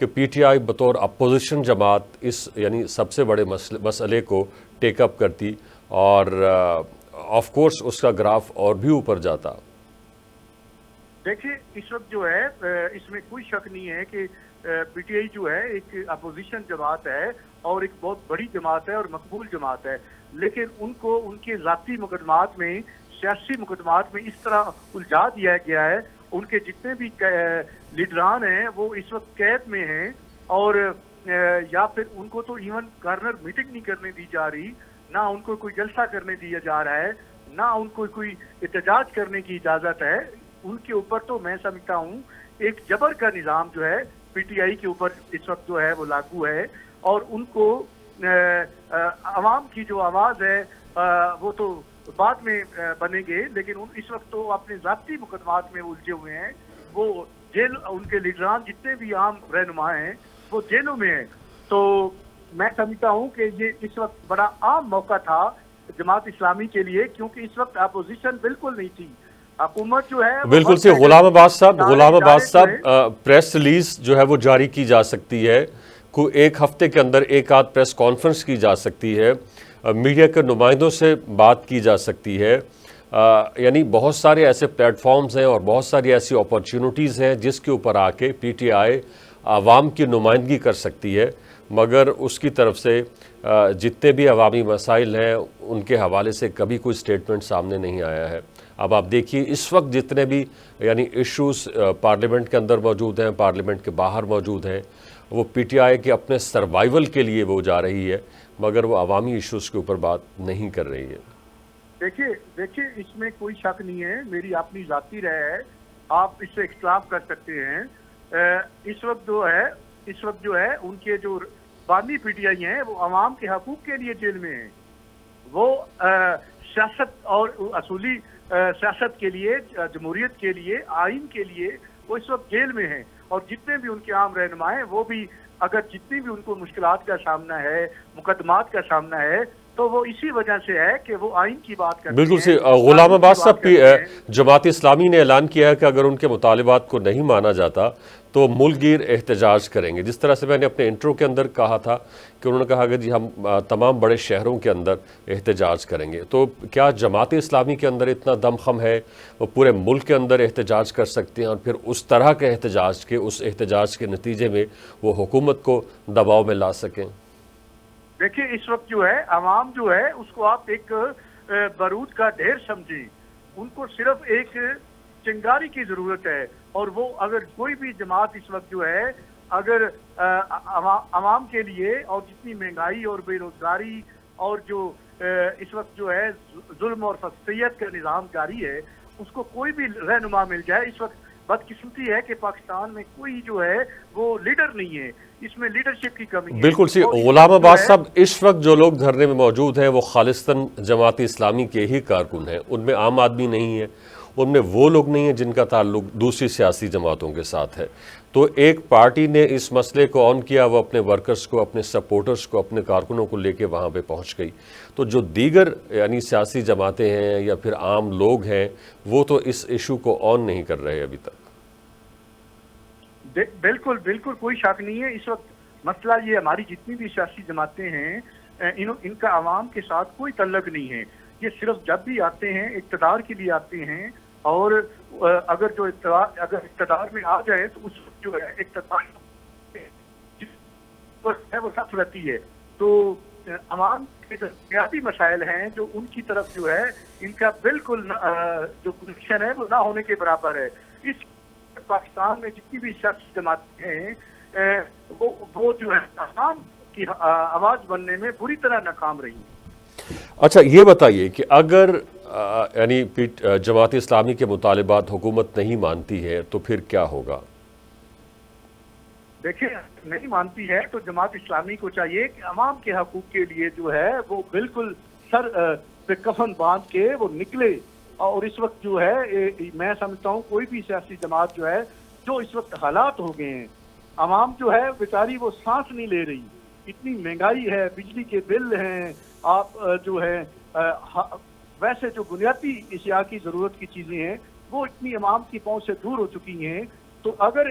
کہ P T I بطور opposition جماعت اس یعنی سب سے بڑے مسئلے کو ٹیک اپ کرتی اور آف کورس اس کا گراف اور بھی اوپر جاتا؟ دیکھیے اس وقت جو ہے اس میں کوئی شک نہیں ہے کہ پی ٹی آئی جو ہے ایک اپوزیشن جماعت ہے اور ایک بہت بڑی جماعت ہے اور مقبول جماعت ہے، لیکن ان کو ان کے ذاتی مقدمات میں، سیاسی مقدمات میں اس طرح الجھا دیا گیا ہے۔ ان کے جتنے بھی لیڈران ہیں وہ اس وقت قید میں ہیں، اور یا پھر ان کو تو ایون گورنر میٹنگ نہیں کرنے دی جا رہی، نہ ان کو کوئی جلسہ کرنے دیا جا رہا ہے، نہ ان کو کوئی احتجاج کرنے کی اجازت ہے۔ ان کے اوپر تو میں سمجھتا ہوں ایک جبر کا نظام جو ہے پی ٹی آئی کے اوپر اس وقت جو ہے وہ لاگو ہے، اور ان کو عوام کی جو آواز ہے وہ تو بعد میں بنے گے، لیکن اس وقت تو اپنے ذاتی مقدمات میں الجھے ہوئے ہیں۔ وہ جیل، ان کے لیڈران جتنے بھی عام رہنما ہیں وہ جیلوں میں ہیں۔ تو میں سمجھتا ہوں کہ یہ اس وقت بڑا عام موقع تھا جماعت اسلامی کے لیے، کیونکہ اس وقت اپوزیشن بالکل نہیں تھی، حکومت جو ہے بالکل سے غلام عباس صاحب پریس ریلیز جو ہے وہ جاری کی جا سکتی ہے، کوئی ایک ہفتے کے اندر ایک آدھ پریس کانفرنس کی جا سکتی ہے، میڈیا کے نمائندوں سے بات کی جا سکتی ہے، یعنی بہت سارے ایسے پلیٹ فارمز ہیں اور بہت ساری ایسی اپرچونٹیز ہیں جس کے اوپر آ کے پی ٹی آئی عوام کی نمائندگی کر سکتی ہے، مگر اس کی طرف سے جتنے بھی عوامی مسائل ہیں ان کے حوالے سے کبھی کوئی سٹیٹمنٹ سامنے نہیں آیا ہے۔ اب آپ دیکھیے اس وقت جتنے بھی یعنی ایشوز پارلیمنٹ کے اندر موجود ہیں، پارلیمنٹ کے باہر موجود ہیں، وہ پی ٹی آئی کے اپنے سروائیول کے لیے وہ جا رہی ہے، مگر وہ عوامی ایشوز کے اوپر بات نہیں کر رہی ہے۔ دیکھیے اس میں کوئی شک نہیں ہے، میری اپنی ذاتی رائے ہے، آپ اس سے اختلاف کر سکتے ہیں۔ اس وقت جو ہے ان کے جو بانی پی ٹی آئی ہیں وہ عوام کے حقوق کے لیے جیل میں ہیں، وہ سیاست اور اصولی سیاست کے لیے، جمہوریت کے لیے، آئین کے لیے وہ اس وقت جیل میں ہیں، اور جتنے بھی ان کے عام رہنما ہیں وہ بھی اگر جتنی بھی ان کو مشکلات کا سامنا ہے، مقدمات کا سامنا ہے، تو وہ اسی وجہ سے ہے کہ وہ آئین کی بات کرتے ہیں۔ بالکل سے غلام عباس صاحب کی جماعت اسلامی نے اعلان کیا ہے کہ اگر ان کے مطالبات کو نہیں مانا جاتا تو ملک گیر احتجاج کریں گے، جس طرح سے میں نے اپنے انٹرو کے اندر کہا تھا کہ انہوں نے کہا کہ جی ہم تمام بڑے شہروں کے اندر احتجاج کریں گے۔ تو کیا جماعت اسلامی کے اندر اتنا دم خم ہے وہ پورے ملک کے اندر احتجاج کر سکتے ہیں اور پھر اس طرح کے اس احتجاج کے نتیجے میں وہ حکومت کو دباؤ میں لا سکیں؟ دیکھیے اس وقت جو ہے عوام جو ہے اس کو آپ ایک بارود کا ڈھیر سمجھیں، ان کو صرف ایک چنگاری کی ضرورت ہے، اور وہ اگر کوئی بھی جماعت اس وقت جو ہے اگر عوام کے لیے، اور جتنی مہنگائی اور بے روزگاری اور جو اس وقت جو ہے ظلم اور فسقیت کا نظام جاری ہے، اس کو کوئی بھی رہنما مل جائے، اس وقت بدقسمتی ہے کہ پاکستان میں کوئی جو ہے وہ لیڈر نہیں ہے، اس میں لیڈرشپ کی کمی ہے۔ بالکل سی غلام عباس صاحب، اس وقت جو لوگ دھرنے میں موجود ہیں وہ خالصتاً جماعت اسلامی کے ہی کارکن ہیں، ان میں عام آدمی نہیں ہے، ان میں وہ لوگ نہیں ہیں جن کا تعلق دوسری سیاسی جماعتوں کے ساتھ ہے۔ تو ایک پارٹی نے اس مسئلے کو آن کیا، وہ اپنے ورکرز کو، اپنے سپورٹرز کو، اپنے کارکنوں کو لے کے وہاں پہ پہنچ گئی، تو جو دیگر یعنی سیاسی جماعتیں ہیں یا پھر عام لوگ ہیں وہ تو اس ایشو کو آن نہیں کر رہے ابھی تک۔ بالکل کوئی شک نہیں ہے۔ اس وقت مسئلہ یہ ہماری جتنی بھی سیاسی جماعتیں ہیں ان کا عوام کے ساتھ کوئی تعلق نہیں ہے، یہ صرف جب بھی آتے ہیں اقتدار کے لیے آتے ہیں، اور اگر اقتدار میں آ جائے تو اس وقت جو ہے اقتدار وہ سخت رہتی ہے، تو عوام کے جو بنیادی مسائل ہیں جو ان کی طرف جو ہے ان کا بالکل جو کنیکشن ہے وہ نہ ہونے کے برابر ہے۔ اس پاکستان میں جتنی بھی سیاسی جماعتیں ہیں وہ جو ہے عوام کی آواز بننے میں بری طرح ناکام رہی ہیں۔ اچھا یہ بتائیے کہ اگر یعنی جماعت اسلامی کے مطالبات حکومت نہیں مانتی ہے تو پھر کیا ہوگا؟ دیکھیں نہیں مانتی ہے تو جماعت اسلامی کو چاہیے کہ عوام کے حقوق کے لیے جو ہے وہ بالکل سر پہ کفن باندھ کے وہ نکلے، اور اس وقت جو ہے میں سمجھتا ہوں کوئی بھی سیاسی جماعت جو ہے جو اس وقت حالات ہو گئے ہیں، عوام جو ہے بیچاری وہ سانس نہیں لے رہی، اتنی مہنگائی ہے، بجلی کے بل ہیں، آپ جو ہے ویسے جو بنیادی اشیاء کی ضرورت کی چیزیں ہیں وہ اتنی عوام کی پہنچ سے دور ہو چکی ہیں، تو اگر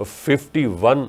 51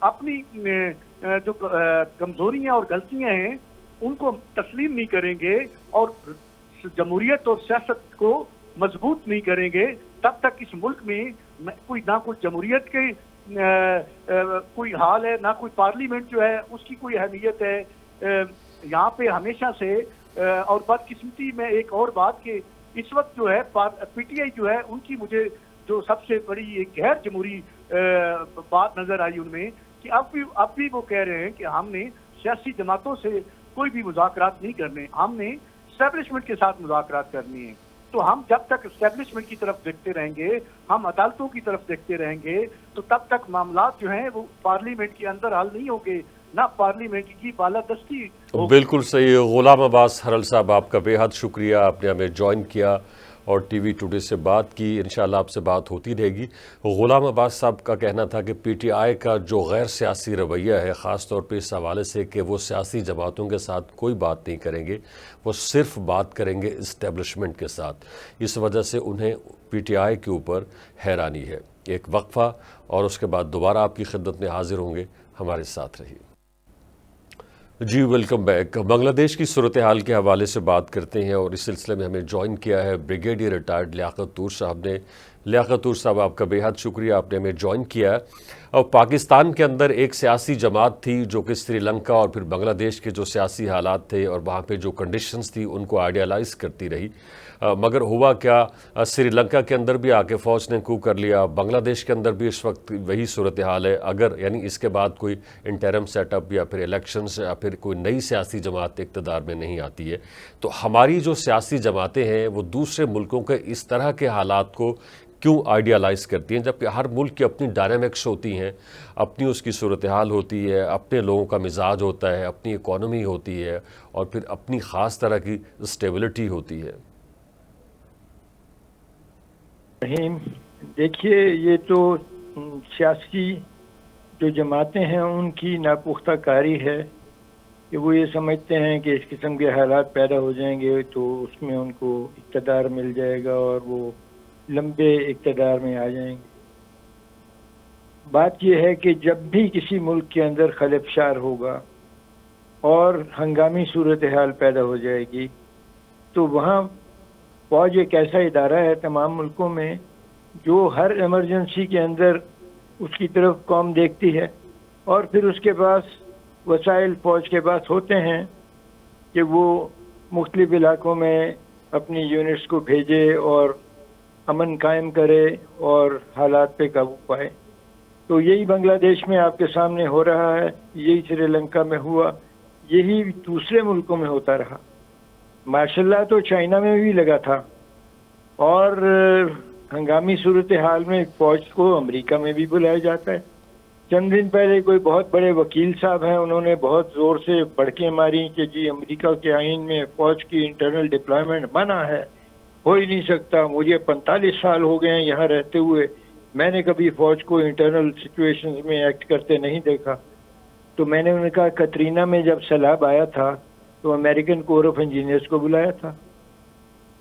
اپنی جو کمزوریاں اور غلطیاں ہیں ان کو تسلیم نہیں کریں گے اور جمہوریت اور سیاست کو مضبوط نہیں کریں گے، تب تک اس ملک میں نہ کوئی جمہوریت کے کوئی حال ہے، نہ کوئی پارلیمنٹ جو ہے اس کی کوئی اہمیت ہے۔ یہاں پہ ہمیشہ سے اور بدقسمتی میں ایک اور بات کہ اس وقت جو ہے پی ٹی آئی جو ہے ان کی مجھے جو سب سے بڑی ایک غیر جمہوری بات نظر آئی ان میں کہ اب بھی وہ کہہ رہے ہیں کہ ہم نے سیاسی جماعتوں سے کوئی بھی مذاکرات نہیں کرنے، ہم نے اسٹیبلشمنٹ کے ساتھ مذاکرات کرنی ہے۔ تو ہم جب تک اسٹیبلشمنٹ کی طرف دیکھتے رہیں گے، ہم عدالتوں کی طرف دیکھتے رہیں گے، تو تب تک معاملات جو ہیں وہ پارلیمنٹ کے اندر حل نہیں ہوں گے، نہ پارلیمنٹ کی بالادستی ہوگی۔ بالکل صحیح۔ غلام عباس حرل صاحب، آپ کا بے حد شکریہ، آپ نے ہمیں جوائن کیا اور ٹی وی ٹوڈے سے بات کی۔ انشاءاللہ آپ سے بات ہوتی رہے گی۔ غلام عباس صاحب کا کہنا تھا کہ پی ٹی آئی کا جو غیر سیاسی رویہ ہے، خاص طور پہ اس حوالے سے کہ وہ سیاسی جماعتوں کے ساتھ کوئی بات نہیں کریں گے، وہ صرف بات کریں گے اسٹیبلشمنٹ کے ساتھ، اس وجہ سے انہیں پی ٹی آئی کے اوپر حیرانی ہے۔ ایک وقفہ اور اس کے بعد دوبارہ آپ کی خدمت میں حاضر ہوں گے، ہمارے ساتھ رہیے۔ جی ویلکم بیک۔ بنگلہ دیش کی صورتحال کے حوالے سے بات کرتے ہیں اور اس سلسلے میں ہمیں جوائن کیا ہے بریگیڈیئر ریٹائرڈ لیاقت طور صاحب نے۔ لیاقت طور صاحب، آپ کا بے حد شکریہ، آپ نے ہمیں جوائن کیا ہے۔ اور پاکستان کے اندر ایک سیاسی جماعت تھی جو کہ سری لنکا اور پھر بنگلہ دیش کے جو سیاسی حالات تھے اور وہاں پہ جو کنڈیشنز تھی ان کو آئیڈیالائز کرتی رہی، مگر ہوا کیا، سری لنکا کے اندر بھی آ کے فوج نے کو کر لیا، بنگلہ دیش کے اندر بھی اس وقت وہی صورتحال ہے۔ اگر یعنی اس کے بعد کوئی انٹرم سیٹ اپ یا پھر الیکشنز یا پھر کوئی نئی سیاسی جماعت اقتدار میں نہیں آتی ہے، تو ہماری جو سیاسی جماعتیں ہیں وہ دوسرے ملکوں کے اس طرح کے حالات کو کیوں آئیڈیالائز کرتی ہیں، جبکہ ہر ملک کی اپنی ڈائنامکس ہوتی ہیں، اپنی اس کی صورتحال ہوتی ہے، اپنے لوگوں کا مزاج ہوتا ہے، اپنی اکانومی ہوتی ہے اور پھر اپنی خاص طرح کی اسٹیبلٹی ہوتی ہے۔ دیکھیے، یہ تو سیاسی جو جماعتیں ہیں ان کی ناپختہ کاری ہے کہ وہ یہ سمجھتے ہیں کہ اس قسم کے حالات پیدا ہو جائیں گے تو اس میں ان کو اقتدار مل جائے گا اور وہ لمبے اقتدار میں آ جائیں گے۔ بات یہ ہے کہ جب بھی کسی ملک کے اندر خلفشار ہوگا اور ہنگامی صورتحال پیدا ہو جائے گی تو وہاں فوج ایک ایسا ادارہ ہے تمام ملکوں میں جو ہر ایمرجنسی کے اندر اس کی طرف قوم دیکھتی ہے، اور پھر اس کے پاس وسائل فوج کے پاس ہوتے ہیں کہ وہ مختلف علاقوں میں اپنی یونٹس کو بھیجے اور امن قائم کرے اور حالات پہ قابو پائے۔ تو یہی بنگلہ دیش میں آپ کے سامنے ہو رہا ہے، یہی سری لنکا میں ہوا، یہی دوسرے ملکوں میں ہوتا رہا۔ ماشاء اللہ تو چائنا میں بھی لگا تھا، اور ہنگامی صورتحال میں فوج کو امریکہ میں بھی بلایا جاتا ہے۔ چند دن پہلے کوئی بہت بڑے وکیل صاحب ہیں، انہوں نے بہت زور سے بڑکیں ماری کہ جی امریکہ کے آئین میں فوج کی انٹرنل ڈپلائمنٹ منع ہے، ہو ہی نہیں سکتا۔ مجھے 45 سال ہو گئے ہیں یہاں رہتے ہوئے، میں نے کبھی فوج کو انٹرنل سچویشنز میں ایکٹ کرتے نہیں دیکھا۔ تو میں نے انہیں کہا کترینا میں جب سیلاب آیا تھا تو امریکن کور آف انجینئرز کو بلایا تھا،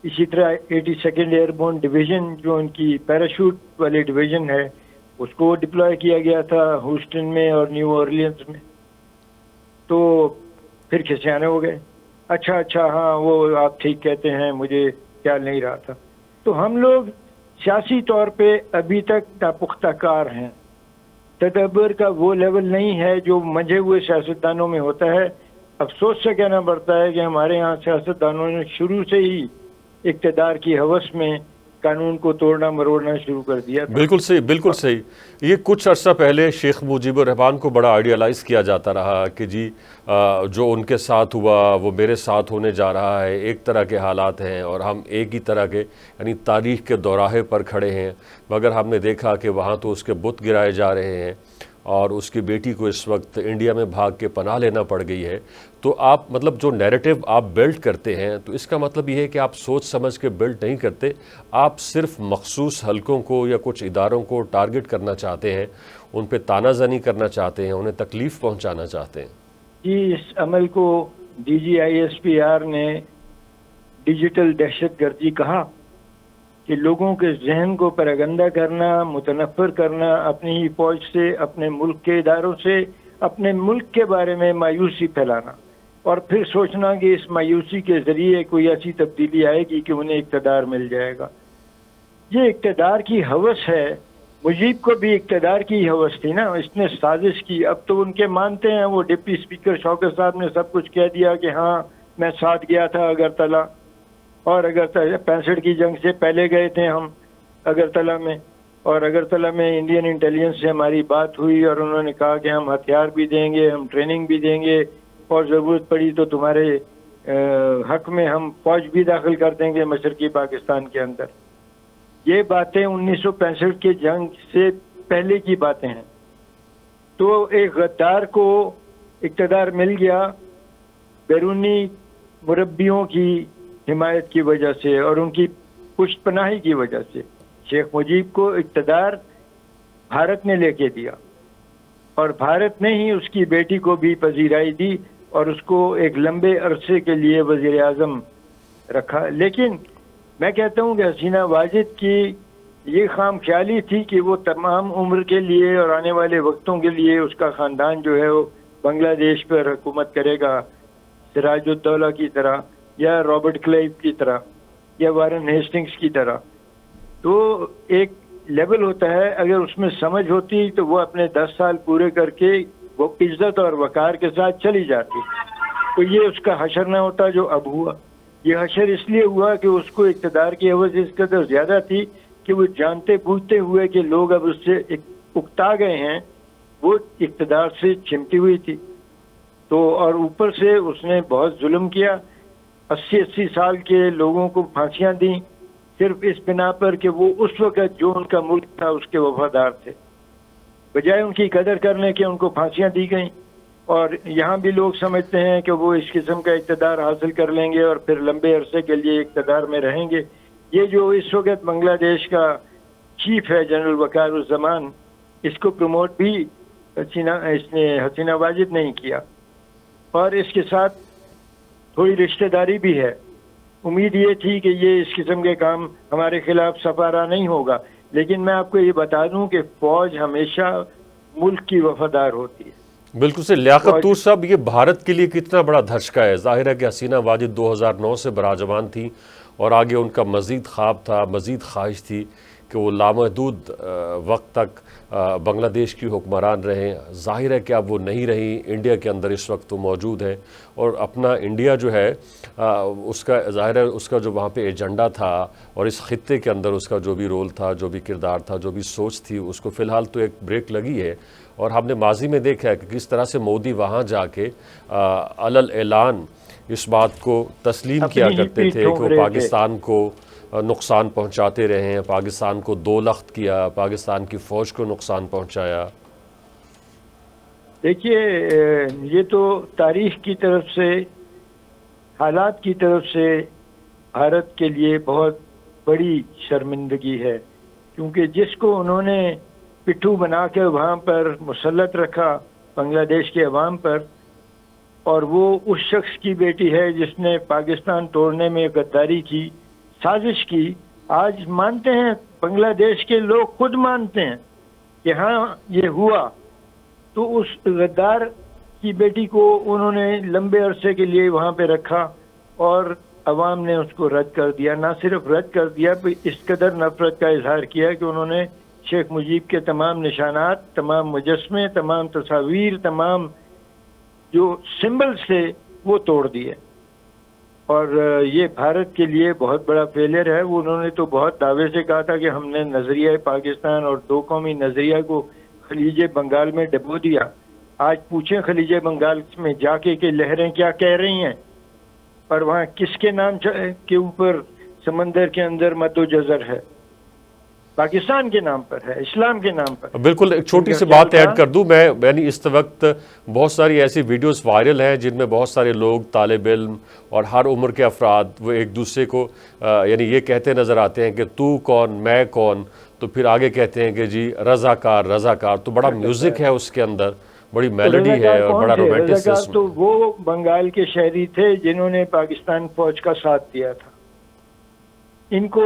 اسی طرح 82nd ایئر بورن ڈویژن جو ان کی پیراشوٹ والی ڈویژن ہے اس کو ڈپلوائے کیا گیا تھا ہیوسٹن میں اور نیو اورلینز میں۔ تو پھر کھسیانے ہو گئے، اچھا ہاں وہ آپ ٹھیک کہتے ہیں، مجھے خیال نہیں رہا تھا۔ تو ہم لوگ سیاسی طور پہ ابھی تک ناپختہ کار ہیں، تدبر کا وہ لیول نہیں ہے جو منجھے ہوئے سیاستدانوں میں ہوتا ہے۔ افسوس سے کہنا پڑتا ہے کہ ہمارے ہاں سیاستدانوں نے شروع سے ہی اقتدار کی ہوس میں قانون کو توڑنا مروڑنا شروع کر دیا تھا۔ بالکل صحیح، بالکل صحیح۔ یہ کچھ عرصہ پہلے شیخ مجیب الرحمان کو بڑا آئیڈیالائز کیا جاتا رہا کہ جی جو ان کے ساتھ ہوا وہ میرے ساتھ ہونے جا رہا ہے، ایک طرح کے حالات ہیں اور ہم ایک ہی طرح کے یعنی تاریخ کے دوراہے پر کھڑے ہیں، مگر ہم نے دیکھا کہ وہاں تو اس کے بت گرائے جا رہے ہیں اور اس کی بیٹی کو اس وقت انڈیا میں بھاگ کے پناہ لینا پڑ گئی ہے۔ تو آپ مطلب جو نیریٹو آپ بلڈ کرتے ہیں تو اس کا مطلب یہ ہے کہ آپ سوچ سمجھ کے بلڈ نہیں کرتے، آپ صرف مخصوص حلقوں کو یا کچھ اداروں کو ٹارگٹ کرنا چاہتے ہیں، ان پہ تانہ زنی کرنا چاہتے ہیں، انہیں تکلیف پہنچانا چاہتے ہیں۔ جی، اس عمل کو DGISPR نے ڈیجیٹل دہشت گردی کہا کہ لوگوں کے ذہن کو پراگندہ کرنا، متنفر کرنا اپنی ہی فوج سے، اپنے ملک کے اداروں سے، اپنے ملک کے بارے میں مایوسی پھیلانا، اور پھر سوچنا کہ اس مایوسی کے ذریعے کوئی ایسی تبدیلی آئے گی کہ انہیں اقتدار مل جائے گا۔ یہ اقتدار کی ہوس ہے۔ مجیب کو بھی اقتدار کی ہوس تھی نا، اس نے سازش کی۔ اب تو ان کے مانتے ہیں، وہ ڈپٹی اسپیکر شوکت صاحب نے سب کچھ کہہ دیا کہ ہاں میں ساتھ گیا تھا اگرتلہ، اور اگرتلہ 65 کی جنگ سے پہلے گئے تھے ہم اگرتلہ میں، اور اگرتلہ میں انڈین انٹیلیجنس سے ہماری بات ہوئی اور انہوں نے کہا کہ ہم ہتھیار بھی دیں گے، ہم ٹریننگ بھی دیں گے، اور ضرورت پڑی تو تمہارے حق میں ہم فوج بھی داخل کر دیں گے مشرقی پاکستان کے اندر۔ یہ باتیں 1965 کے جنگ سے پہلے کی باتیں ہیں۔ تو ایک غدار کو اقتدار مل گیا بیرونی مربیوں کی حمایت کی وجہ سے اور ان کی پشت پناہی کی وجہ سے۔ شیخ مجیب کو اقتدار بھارت نے لے کے دیا، اور بھارت نے ہی اس کی بیٹی کو بھی پذیرائی دی اور اس کو ایک لمبے عرصے کے لیے وزیر اعظم رکھا۔ لیکن میں کہتا ہوں کہ حسینہ واجد کی یہ خام خیالی تھی کہ وہ تمام عمر کے لیے اور آنے والے وقتوں کے لیے اس کا خاندان جو ہے وہ بنگلہ دیش پر حکومت کرے گا، سراج الدولہ کی طرح یا رابرٹ کلائیو کی طرح یا وارن ہیسٹنگز کی طرح۔ تو ایک لیول ہوتا ہے، اگر اس میں سمجھ ہوتی تو وہ اپنے 10 سال پورے کر کے وہ عزت اور وقار کے ساتھ چلی جاتی، تو یہ اس کا حشر نہ ہوتا جو اب ہوا۔ یہ حشر اس لیے ہوا کہ اس کو اقتدار کی ہوس اس قدر زیادہ تھی کہ وہ جانتے بوجھتے ہوئے کہ لوگ اب اس سے اکتا گئے ہیں، وہ اقتدار سے چمٹی ہوئی تھی۔ تو اور اوپر سے اس نے بہت ظلم کیا، 80 سال کے لوگوں کو پھانسیاں دیں صرف اس بنا پر کہ وہ اس وقت جو ان کا ملک تھا اس کے وفادار تھے، بجائے ان کی قدر کرنے کے ان کو پھانسیاں دی گئیں۔ اور یہاں بھی لوگ سمجھتے ہیں کہ وہ اس قسم کا اقتدار حاصل کر لیں گے اور پھر لمبے عرصے کے لیے اقتدار میں رہیں گے۔ یہ جو اس وقت بنگلہ دیش کا چیف ہے جنرل وقار الزمان، اس کو پروموٹ بھی حسینہ واجد نہیں کیا، اور اس کے ساتھ تھوڑی رشتہ داری بھی ہے۔ امید یہ تھی کہ یہ اس قسم کے کام ہمارے خلاف سفارہ نہیں ہوگا، لیکن میں آپ کو یہ بتا دوں کہ فوج ہمیشہ ملک کی وفادار ہوتی ہے۔ بالکل سے لیاقت طور صاحب، یہ بھارت کے لیے کتنا بڑا دھچکا ہے۔ ظاہر ہے کہ حسینہ واجد 2009 سے براجمان تھی اور آگے ان کا مزید خواب تھا، مزید خواہش تھی کہ وہ لامحدود وقت تک بنگلہ دیش کی حکمران رہیں۔ ظاہر ہے کہ اب وہ نہیں رہی، انڈیا کے اندر اس وقت وہ موجود ہے، اور اپنا انڈیا جو ہے اس کا ظاہر ہے اس کا جو وہاں پہ ایجنڈا تھا اور اس خطے کے اندر اس کا جو بھی رول تھا، جو بھی کردار تھا، جو بھی سوچ تھی، اس کو فی الحال تو ایک بریک لگی ہے۔ اور ہم نے ماضی میں دیکھا ہے کہ کس طرح سے مودی وہاں جا کے علل اعلان اس بات کو تسلیم کیا کرتے تھے کہ وہ پاکستان کو نقصان پہنچاتے رہے ہیں، پاکستان کو دو لخت کیا، پاکستان کی فوج کو نقصان پہنچایا۔ دیکھیے، یہ تو تاریخ کی طرف سے، حالات کی طرف سے بھارت کے لیے بہت بڑی شرمندگی ہے، کیونکہ جس کو انہوں نے پٹھو بنا کے وہاں پر مسلط رکھا بنگلہ دیش کے عوام پر، اور وہ اس شخص کی بیٹی ہے جس نے پاکستان توڑنے میں غداری کی، سازش کی۔ آج مانتے ہیں، بنگلہ دیش کے لوگ خود مانتے ہیں کہ ہاں یہ ہوا۔ تو اس غدار کی بیٹی کو انہوں نے لمبے عرصے کے لیے وہاں پہ رکھا اور عوام نے اس کو رد کر دیا۔ نہ صرف رد کر دیا، اس قدر نفرت کا اظہار کیا کہ انہوں نے شیخ مجیب کے تمام نشانات، تمام مجسمے، تمام تصاویر، تمام جو سمبلز تھے وہ توڑ دیے۔ اور یہ بھارت کے لیے بہت بڑا فیلئر ہے۔ وہ انہوں نے تو بہت دعوے سے کہا تھا کہ ہم نے نظریہ پاکستان اور دو قومی نظریہ کو خلیج بنگال میں ڈبو دیا۔ آج پوچھیں خلیج بنگال میں جا کے کہ لہریں کیا کہہ رہی ہیں، اور وہاں کس کے نام کے اوپر سمندر کے اندر مد و جزر ہے؟ پاکستان کے نام پر ہے، اسلام کے نام پر۔ بالکل، ایک چھوٹی سی بات ایڈ کر دوں میں، یعنی اس وقت بہت ساری ایسی ویڈیوز وائرل ہیں جن میں بہت سارے لوگ، طالب علم اور ہر عمر کے افراد، وہ ایک دوسرے کو یعنی یہ کہتے نظر آتے ہیں کہ تو کون میں کون، تو پھر آگے کہتے ہیں کہ جی رضاکار رضاکار۔ تو بڑا میوزک ہے اس کے اندر، بڑی میلڈی ہے اور بڑا رومانٹسزم۔ تو وہ بنگال کے شہری تھے جنہوں نے پاکستان فوج کا ساتھ دیا تھا۔ ان کو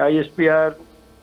ISPR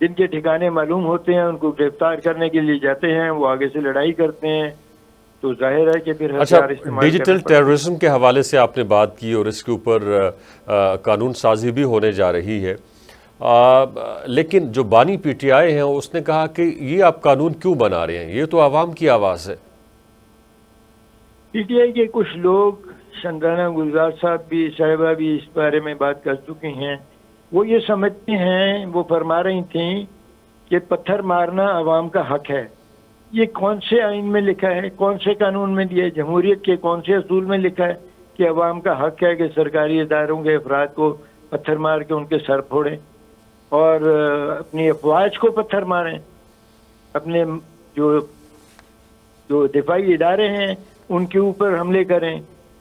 جن کے ٹھکانے معلوم ہوتے ہیں ان کو گرفتار کرنے کے لیے جاتے ہیں، وہ آگے سے لڑائی کرتے ہیں، تو ظاہر ہے کہ پھر اچھا، ہتھیار استعمال ڈیجیٹل کرنے پڑتے ہیں۔ ٹیررزم کے حوالے سے آپ نے بات کی اور اس کے اوپر قانون سازی بھی ہونے جا رہی ہے، لیکن جو بانی پی ٹی آئی ہیں اس نے کہا کہ یہ آپ قانون کیوں بنا رہے ہیں، یہ تو عوام کی آواز ہے۔ پی ٹی آئی کے کچھ لوگ، شندانہ گلزار صاحب بھی، صاحبہ بھی اس بارے میں بات کر چکے ہیں، وہ یہ سمجھتے ہیں، وہ فرما رہی تھیں کہ پتھر مارنا عوام کا حق ہے۔ یہ کون سے آئین میں لکھا ہے، کون سے قانون میں دیا ہے، جمہوریت کے کون سے اصول میں لکھا ہے کہ عوام کا حق ہے کہ سرکاری اداروں کے افراد کو پتھر مار کے ان کے سر پھوڑیں اور اپنی افواج کو پتھر ماریں، اپنے جو دفاعی ادارے ہیں ان کے اوپر حملے کریں۔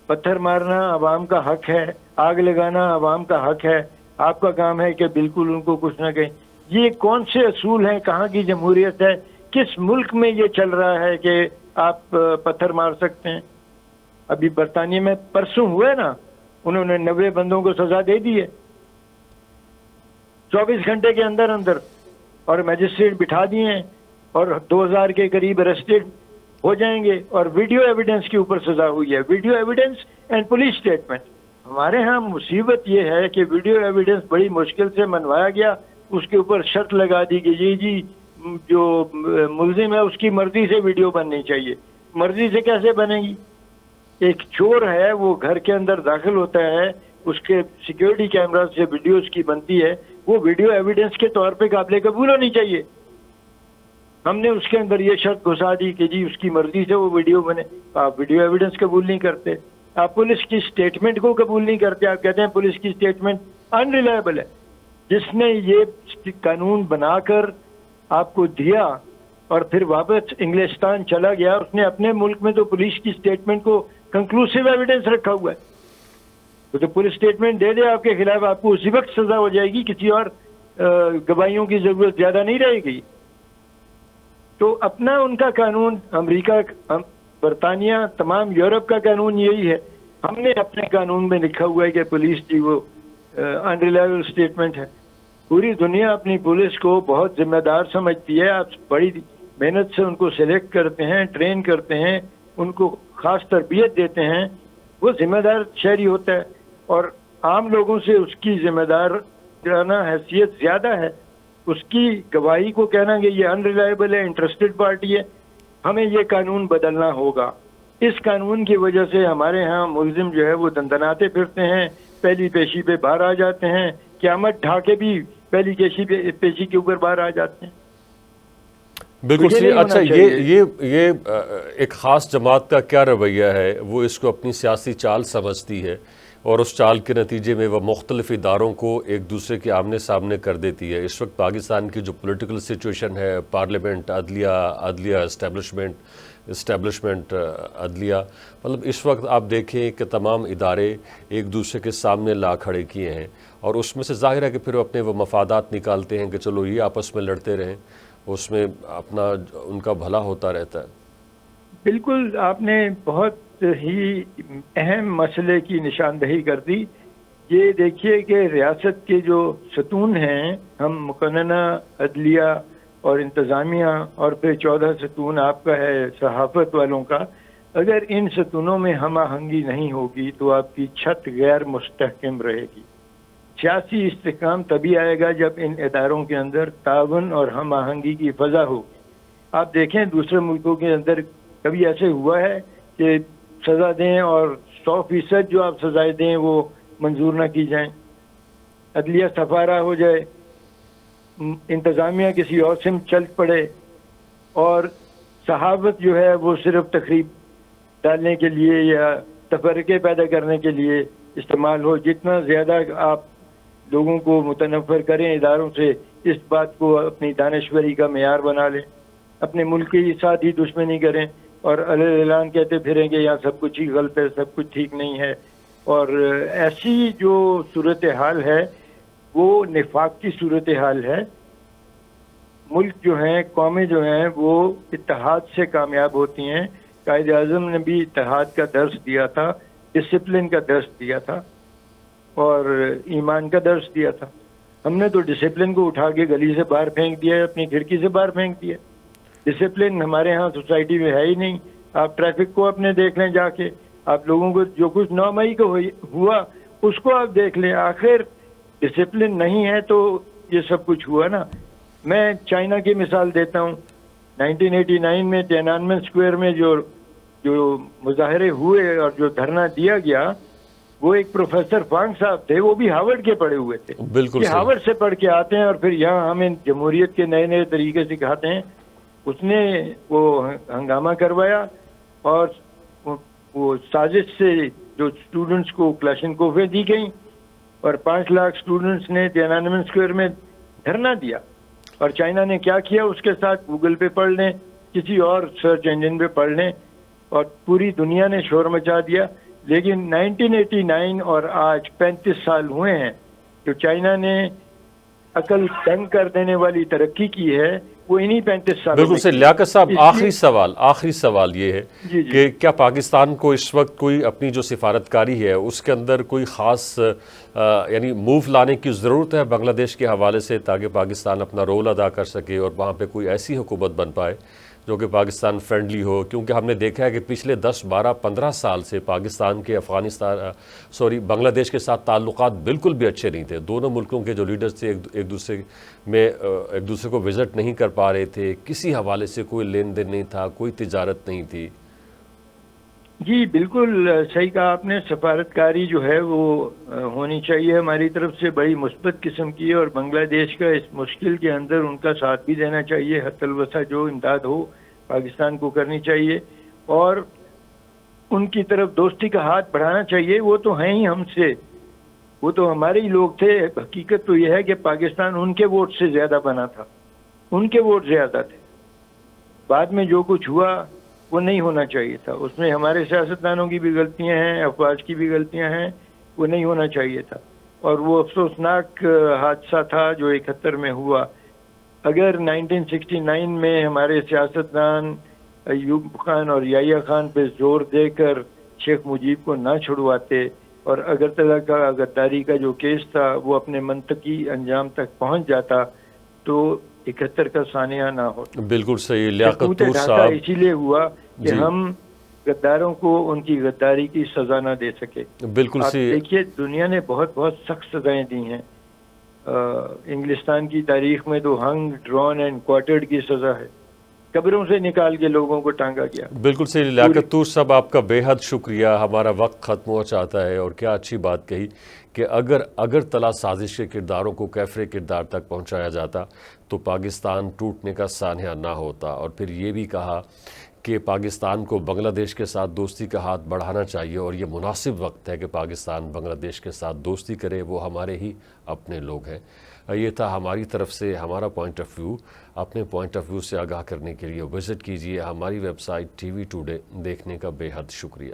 پتھر مارنا عوام کا حق ہے، آگ لگانا عوام کا حق ہے، آپ کا کام ہے کہ بالکل ان کو کچھ نہ کہیں۔ یہ کون سے اصول ہیں، کہاں کی جمہوریت ہے، کس ملک میں یہ چل رہا ہے کہ آپ پتھر مار سکتے ہیں؟ ابھی برطانیہ میں پرسوں ہوئے نا، انہوں نے 90 بندوں کو سزا دے دی ہے 24 گھنٹے کے اندر اندر، اور میجسٹریٹ بٹھا دیے ہیں، اور 2000 کے قریب ارسٹڈ ہو جائیں گے، اور ویڈیو ایویڈنس کے اوپر سزا ہوئی ہے، video evidence and police statement. ہمارے ہاں مصیبت یہ ہے کہ ویڈیو ایویڈنس بڑی مشکل سے منوایا گیا، اس کے اوپر شرط لگا دی کہ جی جو ملزم ہے اس کی مرضی سے ویڈیو بننی چاہیے۔ مرضی سے کیسے بنے گی؟ ایک چور ہے، وہ گھر کے اندر داخل ہوتا ہے، اس کے سیکیورٹی کیمرہ سے ویڈیو اس کی بنتی ہے، وہ ویڈیو ایویڈنس کے طور پہ قابل قبول ہونی چاہیے۔ ہم نے اس کے اندر یہ شرط گھسا دی کہ جی اس کی مرضی سے وہ ویڈیو بنے۔ آپ ویڈیو ایویڈنس قبول نہیں کرتے، آپ پولیس کی سٹیٹمنٹ کو قبول نہیں کرتے، آپ کہتے ہیں پولیس کی سٹیٹمنٹ انریلائبل ہے۔ جس نے یہ قانون بنا کر آپ کو دیا اور پھر واپس انگلستان چلا گیا، اس نے اپنے ملک میں تو پولیس کی سٹیٹمنٹ کو کنکلوسیو ایویڈنس رکھا ہوا ہے، وہ تو پولیس سٹیٹمنٹ دے دے آپ کے خلاف، آپ کو اسی وقت سزا ہو جائے گی، کسی اور گواہیوں کی ضرورت زیادہ نہیں رہے گی۔ تو اپنا ان کا قانون، امریکہ، برطانیہ، تمام یورپ کا قانون یہی ہے۔ ہم نے اپنے قانون میں لکھا ہوا ہے کہ پولیس کی وہ انریلائبل سٹیٹمنٹ ہے۔ پوری دنیا اپنی پولیس کو بہت ذمہ دار سمجھتی ہے، آپ بڑی محنت سے ان کو سلیکٹ کرتے ہیں، ٹرین کرتے ہیں، ان کو خاص تربیت دیتے ہیں، وہ ذمہ دار شہری ہوتا ہے، اور عام لوگوں سے اس کی ذمہ دارانہ حیثیت زیادہ ہے۔ اس کی گواہی کو کہنا کہ یہ انریلائبل ہے، انٹرسٹڈ پارٹی ہے۔ ہمیں یہ قانون بدلنا ہوگا۔ اس قانون کی وجہ سے ہمارے ہاں ملزم جو ہے وہ دندناتے پھرتے ہیں، پہلی پیشی پہ باہر آ جاتے ہیں، قیامت ڈھا کے بھی پہلی پیشی کے اوپر باہر آ جاتے ہیں۔ بالکل صحیح۔ اچھا، یہ ایک خاص جماعت کا کیا رویہ ہے؟ وہ اس کو اپنی سیاسی چال سمجھتی ہے، اور اس چال کے نتیجے میں وہ مختلف اداروں کو ایک دوسرے کے آمنے سامنے کر دیتی ہے۔ اس وقت پاکستان کی جو پولیٹیکل سچویشن ہے، پارلیمنٹ، عدلیہ اسٹیبلشمنٹ عدلیہ، مطلب اس وقت آپ دیکھیں کہ تمام ادارے ایک دوسرے کے سامنے لا کھڑے کیے ہیں، اور اس میں سے ظاہر ہے کہ پھر اپنے وہ مفادات نکالتے ہیں کہ چلو یہ آپس میں لڑتے رہیں، اس میں اپنا ان کا بھلا ہوتا رہتا ہے۔ بالکل، آپ نے بہت ہی اہم مسئلے کی نشاندہی کر دی۔ یہ دیکھیے کہ ریاست کے جو ستون ہیں، ہم مقننہ، عدلیہ اور انتظامیہ، اور پھر 14 ستون آپ کا ہے صحافت والوں کا، اگر ان ستونوں میں ہم آہنگی نہیں ہوگی تو آپ کی چھت غیر مستحکم رہے گی۔ سیاسی استحکام تبھی آئے گا جب ان اداروں کے اندر تعاون اور ہم آہنگی کی فضا ہوگی۔ آپ دیکھیں دوسرے ملکوں کے اندر کبھی ایسے ہوا ہے کہ سزا دیں اور 100% جو آپ سزائیں دیں وہ منظور نہ کی جائیں، عدلیہ سفارہ ہو جائے، انتظامیہ کسی اور سے چل پڑے، اور صحافت جو ہے وہ صرف تقریب ڈالنے کے لیے یا تفرقے پیدا کرنے کے لیے استعمال ہو۔ جتنا زیادہ آپ لوگوں کو متنفر کریں اداروں سے، اس بات کو اپنی دانشوری کا معیار بنا لیں، اپنے ملک کے ساتھ ہی دشمنی کریں اور اعلان کہتے پھریں کہ یہاں سب کچھ ہی غلط ہے، سب کچھ ٹھیک نہیں ہے۔ اور ایسی جو صورتحال ہے وہ نفاق کی صورتحال ہے۔ ملک جو ہیں، قومیں جو ہیں، وہ اتحاد سے کامیاب ہوتی ہیں۔ قائد اعظم نے بھی اتحاد کا درس دیا تھا، ڈسپلن کا درس دیا تھا، اور ایمان کا درس دیا تھا۔ ہم نے تو ڈسپلن کو اٹھا کے گلی سے باہر پھینک دیا، اپنی کھڑکی سے باہر پھینک دیا. ڈسپلن ہمارے ہاں سوسائٹی میں ہے ہی نہیں. آپ ٹریفک کو اپنے دیکھ لیں جا کے، آپ لوگوں کو جو کچھ 9 مئی کو ہوا اس کو آپ دیکھ لیں. آخر ڈسپلن نہیں ہے تو یہ سب کچھ ہوا نا. میں چائنا کی مثال دیتا ہوں. 1989 میں تیانانمن اسکوائر میں جو مظاہرے ہوئے اور جو دھرنا دیا گیا، وہ ایک پروفیسر فانگ صاحب تھے، وہ بھی ہارورڈ کے پڑھے ہوئے تھے. بالکل کہ صحیح. ہارورڈ سے پڑھ کے آتے ہیں اور پھر یہاں ہمیں جمہوریت کے نئے نئے طریقے سکھاتے ہیں. اس نے وہ ہنگامہ کروایا اور وہ سازش سے جو اسٹوڈنٹس کو کلاشنکوفیں دی گئیں اور 5 لاکھ اسٹوڈنٹس نے تیانانمن اسکوائر میں دھرنا دیا. اور چائنا نے کیا کیا اس کے ساتھ؟ گوگل پہ پڑھ لیں، کسی اور سرچ انجن پہ پڑھ لیں، اور پوری دنیا نے شور مچا دیا. لیکن 1989 اور آج 35 سال ہوئے ہیں جو چائنا نے عقل تنگ کر دینے والی ترقی کی ہے، وہ انہی 35 سالوں بالکل میں سے. کی. لیاقت صاحب، اس آخری سوال یہ ہے جی کہ کیا پاکستان کو اس وقت کوئی اپنی جو سفارتکاری ہے اس کے اندر کوئی خاص یعنی موو لانے کی ضرورت ہے بنگلہ دیش کے حوالے سے، تاکہ پاکستان اپنا رول ادا کر سکے اور وہاں پہ کوئی ایسی حکومت بن پائے جو کہ پاکستان فرینڈلی ہو؟ کیونکہ ہم نے دیکھا ہے کہ پچھلے 10 12 15 سال سے پاکستان کے بنگلہ دیش کے ساتھ تعلقات بالکل بھی اچھے نہیں تھے. دونوں ملکوں کے جو لیڈرز تھے ایک دوسرے کو وزٹ نہیں کر پا رہے تھے، کسی حوالے سے کوئی لین دین نہیں تھا، کوئی تجارت نہیں تھی. جی بالکل صحیح کہا آپ نے. سفارتکاری جو ہے وہ ہونی چاہیے ہماری طرف سے، بڑی مثبت قسم کی، اور بنگلہ دیش کا اس مشکل کے اندر ان کا ساتھ بھی دینا چاہیے. حتی الوسع جو امداد ہو پاکستان کو کرنی چاہیے، اور ان کی طرف دوستی کا ہاتھ بڑھانا چاہیے. وہ تو ہیں ہی ہم سے، وہ تو ہمارے ہی لوگ تھے. حقیقت تو یہ ہے کہ پاکستان ان کے ووٹ سے زیادہ بنا تھا، ان کے ووٹ زیادہ تھے. بعد میں جو کچھ ہوا وہ نہیں ہونا چاہیے تھا. اس میں ہمارے سیاستدانوں کی بھی غلطیاں ہیں، افواج کی بھی غلطیاں ہیں. وہ نہیں ہونا چاہیے تھا. اور وہ افسوسناک حادثہ تھا جو 71 میں ہوا. اگر 1969 میں ہمارے سیاستدان ایوب خان اور یحییٰ خان پہ زور دے کر شیخ مجیب کو نہ چھڑواتے، اور اگرتلہ کا غداری کا جو کیس تھا وہ اپنے منطقی انجام تک پہنچ جاتا، تو 71 کا سانحہ نہ ہوتا. بالکل صحیح. لیاقت طور ڈھاکہ صاحب، اسی لیے ہوا کہ جی ہم غداروں کو ان کی غداری کی سزا نہ دے سکے. بالکل آپ صحیح. دیکھیے دنیا نے بہت سخت سزائیں دی ہیں. انگلستان کی تاریخ میں تو ہنگ، ڈرون اینڈ کوارٹرڈ کی سزا ہے. قبروں سے نکال کے لوگوں کو ٹانگا گیا. بالکل صحیح. لیاقت طور صاحب، آپ کا بے حد شکریہ. ہمارا وقت ختم ہو چاہتا ہے، اور کیا اچھی بات کہی کہ اگر تلا سازش کے کرداروں کو کیفر کردار تک پہنچایا جاتا تو پاکستان ٹوٹنے کا سانحہ نہ ہوتا. اور پھر یہ بھی کہا کہ پاکستان کو بنگلہ دیش کے ساتھ دوستی کا ہاتھ بڑھانا چاہیے، اور یہ مناسب وقت ہے کہ پاکستان بنگلہ دیش کے ساتھ دوستی کرے. وہ ہمارے ہی اپنے لوگ ہیں. یہ تھا ہماری طرف سے ہمارا پوائنٹ آف ویو. اپنے پوائنٹ آف ویو سے آگاہ کرنے کے لیے وزٹ کیجیے ہماری ویب سائٹ TV Today. دیکھنے کا بے حد شکریہ.